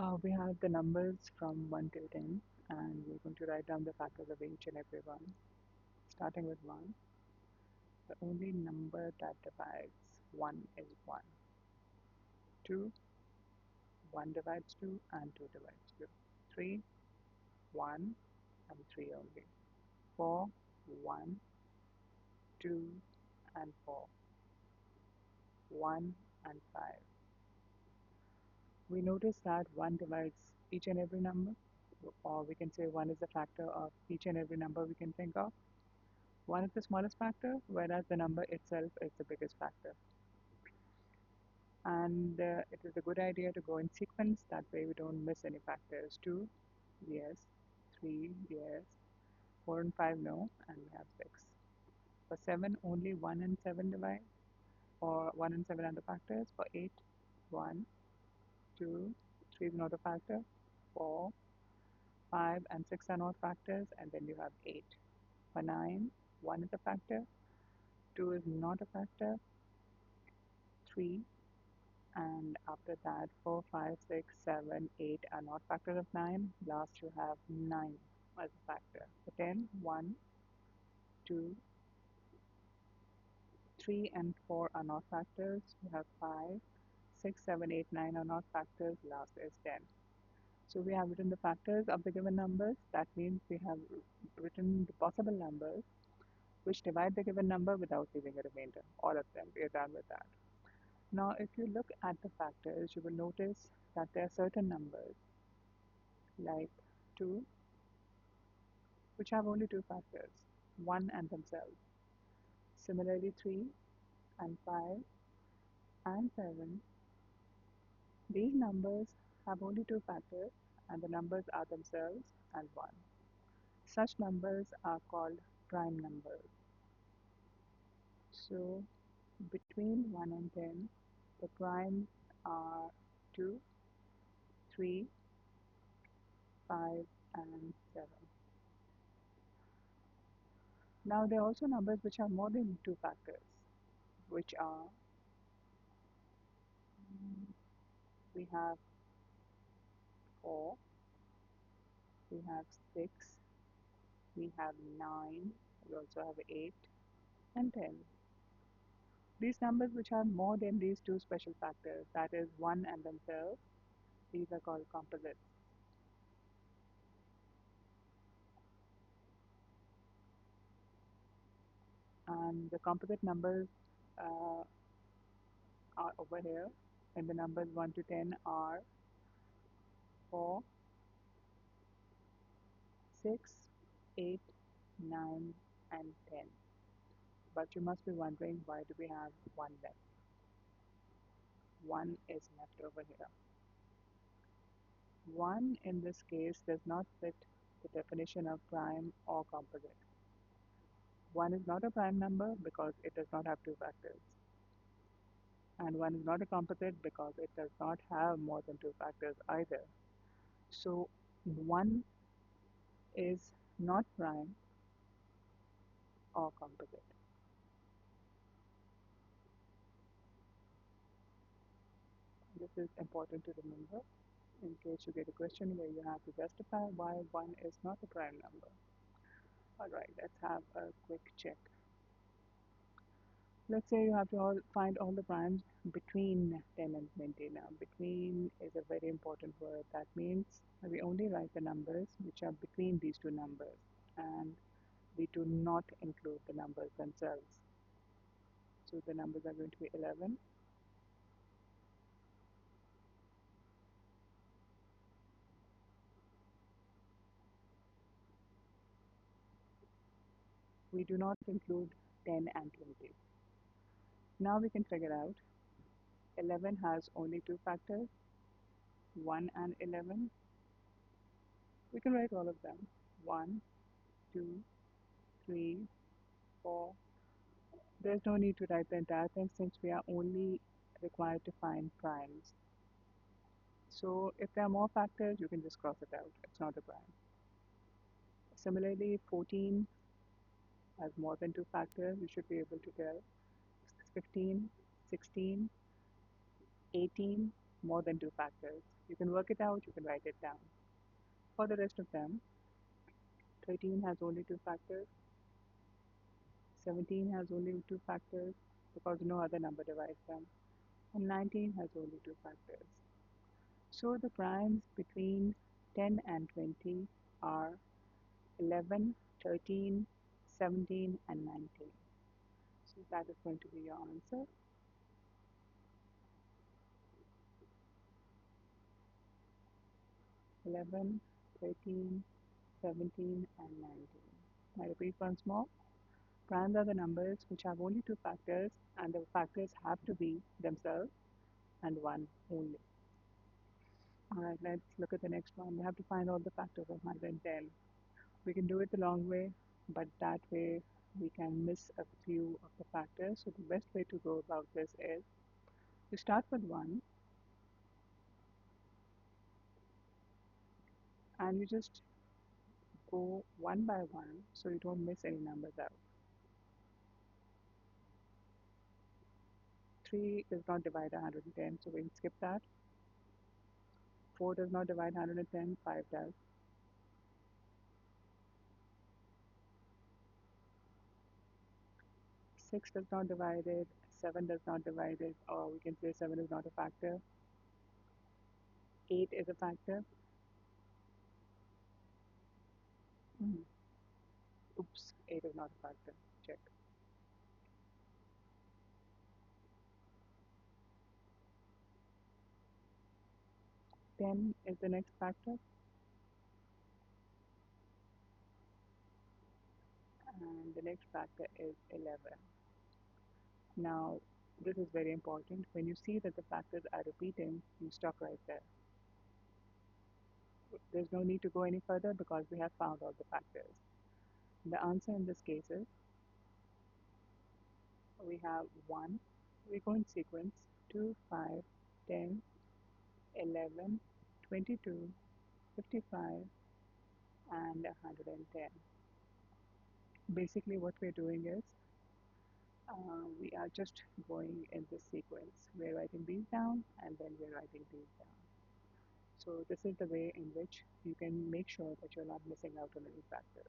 We have the numbers from 1 till 10, and we're going to write down the factors of each and every one. Starting with 1, the only number that divides 1 is 1. 2, 1 divides 2, and 2 divides 2. 3, 1, and 3 only. 4, 1, 2, and 4. 1 and 5. We notice that 1 divides each and every number, or we can say 1 is the factor of each and every number we can think of. 1 is the smallest factor, whereas the number itself is the biggest factor. And it is a good idea to go in sequence, that way we don't miss any factors. 2, yes. 3, yes. 4 and 5, no, and we have 6. For 7, only 1 and 7 divide, or 1 and 7 are the factors. For 8, 1, 2, 3 is not a factor. 4, 5 and 6 are not factors, and then you have 8. For 9, 1 is a factor, 2 is not a factor, 3, and after that 4, 5, 6, 7, 8 are not factors of 9. Last you have 9 as a factor. For 10, 1, 2, 3 and 4 are not factors. You have 5, 6, 7, 8, 9 are not factors. Last is 10. So we have written the factors of the given numbers. That means we have written the possible numbers which divide the given number without leaving a remainder. All of them, we are done with that. Now, if you look at the factors, you will notice that there are certain numbers like 2, which have only two factors, 1 and themselves. Similarly, 3 and 5 and 7, these numbers have only two factors, and the numbers are themselves and 1. Such numbers are called prime numbers. So, between 1 and 10, the primes are 2, 3, 5, and 7. Now, there are also numbers which have more than two factors, which are we have 4, we have 6, we have 9, we also have 8, and 10. These numbers which have more than these two special factors, that is 1 and themselves, these are called composites. And the composite numbers are over here, and the numbers 1 to 10 are 4, 6, 8, 9, and 10. But you must be wondering, why do we have 1 left? 1 is left over here. 1 in this case does not fit the definition of prime or composite. 1 is not a prime number because it does not have two factors. And 1 is not a composite because it does not have more than two factors either. So 1 is not prime or composite. This is important to remember in case you get a question where you have to justify why 1 is not a prime number. Alright, let's have a quick check. Let's say you have to find all the primes between 10 and 20. Now, between is a very important word. That means we only write the numbers which are between these two numbers, and we do not include the numbers themselves. So the numbers are going to be 11, 'we do not include 10 and 20. Now we can figure out 11 has only two factors, 1 and 11. We can write all of them, 1, 2, 3, 4. There's no need to write the entire thing since we are only required to find primes. So if there are more factors, you can just cross it out. It's not a prime. Similarly, 14 has more than two factors. You should be able to tell. 15, 16, 18, more than two factors. You can work it out, you can write it down. For the rest of them, 13 has only two factors, 17 has only two factors because no other number divides them, and 19 has only two factors. So the primes between 10 and 20 are 11, 13, 17, and 19. So that is going to be your answer. 11, 13, 17, and 19. I repeat once more. Primes are the numbers which have only two factors, and the factors have to be themselves and one only. All right, let's look at the next one. We have to find all the factors of 110. We can do it the long way, but that way we can miss a few of the factors. So the best way to go about this is you start with 1 and you just go one by one so you don't miss any numbers out. 3 does not divide 110, so we can skip that. 4 does not divide 110, 5 does. 6 does not divide it, 7 does not divide it, or we can say 7 is not a factor. 8 is a factor. Mm. Oops, 8 is not a factor. Check. 10 is the next factor, and the next factor is 11. Now, this is very important. When you see that the factors are repeating, you stop right there. There's no need to go any further because we have found all the factors. The answer in this case is we have 1, we go in sequence, 2, 5, 10, 11, 22, 55, and 110. Basically, what we're doing is we are just going in this sequence. We're writing these down and then we're writing these down. So this is the way in which you can make sure that you're not missing out on any factor.